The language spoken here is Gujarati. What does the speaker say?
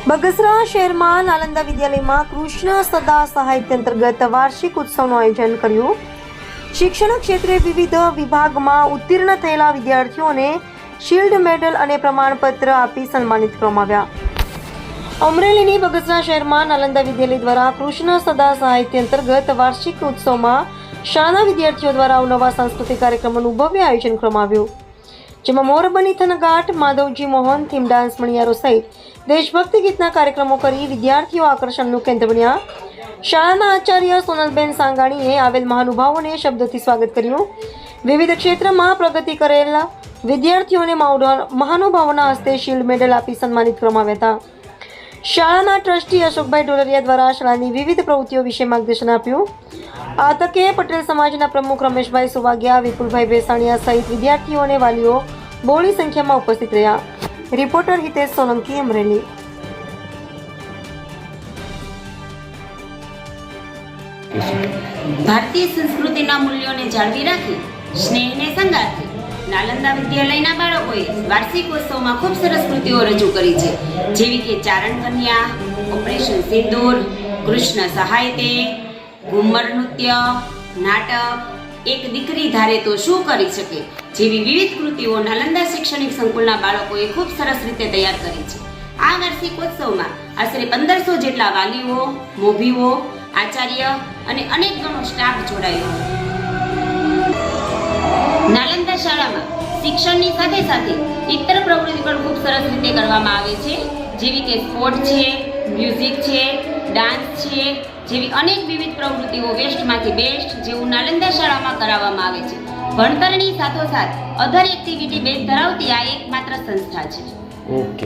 બગસરા શહેરમાં નાલંદા વિદ્યાલયમાં કૃષ્ણ સદા સાહિત્ય અંતર્ગત વાર્ષિક ઉત્સવનું આયોજન કર્યું. શિક્ષણ ક્ષેત્રે વિવિધ વિભાગમાં ઉત્તીર્ણ થયેલા વિદ્યાર્થીઓને શિલ્ડ મેડલ અને પ્રમાણપત્ર આપી સન્માનિત કરવામાં આવ્યા. અમરેલીની બગસરા શહેરમાં નાલંદા વિદ્યાલય દ્વારા કૃષ્ણ સદા સાહિત્ય અંતર્ગત વાર્ષિક ઉત્સવમાં શાળાના વિદ્યાર્થીઓ દ્વારા અવનવા સાંસ્કૃતિક કાર્યક્રમોનું ભવ્ય આયોજન કરવામાં આવ્યું. જેમાં મોરબની થનગાટ, માધવજી મોહન, થીમ ડાન્સ, મણિયારો સહિત દેશભક્તિ ગીતના કાર્યક્રમો કરી વિદ્યાર્થીઓ આકર્ષણનું કેન્દ્ર બન્યા. શાળાના આચાર્ય સોનલબેન સાંગાણીએ આવેલ મહાનુભાવોને શબ્દોથી સ્વાગત કર્યું. વિવિધ ક્ષેત્રમાં પ્રગતિ કરેલ વિદ્યાર્થીઓને મહાનુભાવોના હસ્તે શિલ્ડ મેડલ આપી સન્માનિત કરવામાં આવ્યા હતા. શાળાના ટ્રસ્ટી અશોકભાઈ ઢોલરિયા દ્વારા શાળાની વિવિધ પ્રવૃત્તિઓ વિશે માર્ગદર્શન આપ્યું. આ તકે પટેલ સમાજના પ્રમુખ રમેશભાઈ સુવાગિયા, વિપુલભાઈ ભેસાણીયા સહિત વિદ્યાર્થીઓ અને વાલીઓ બહોળી સંખ્યામાં ઉપસ્થિત રહ્યા. રિપોર્ટર હિતેશ સોલંકી, અમરેલી. ભારતીય સંસ્કૃતિના મૂલ્યોને જાળવી રાખી સ્નેહને સંગાથી નાલંદા વિદ્યાલયના બાળકોએ વાર્ષિક ઉત્સવમાં ખૂબ સરસ કૃતિઓ રજૂ કરી છે, જેવી કે ચારણ કન્યા, ઓપરેશન સિંદૂર, કૃષ્ણ સહાયતે, ઘુમ્મર નૃત્ય, નાટક, એક દીકરી ધારે તો શું કરી શકે જેવી વિવિધ કૃતિઓ નાલંદા શૈક્ષણિક સંકુલના બાળકોએ ખૂબ સરસ રીતે તૈયાર કરી છે. આ વાર્ષિક ઉત્સવમાં આશરે 1500 જેટલા વાલીઓ, મોભીઓ, આચાર્ય અને અનેક ગણો સ્ટાફ જોડાયો. નાલંદા શાળામાં શિક્ષણની સાથે સાથે ઇતર પ્રવૃત્તિ પણ ખૂબ સરસ રીતે કરવામાં આવે છે, જેવી કે સ્પોર્ટ છે, મ્યુઝિક છે, ડાન્સ છે, જેવી અનેક વિવિધ પ્રવૃત્તિઓ વેસ્ટમાંથી બેસ્ટ જેવું નાલંદા શાળામાં કરાવવામાં આવે છે. ભણતરની સાથોસાથ અધર એક્ટિવિટી બેઝ ધરાવતી આ એકમાત્ર સંસ્થા છે. ઓકે.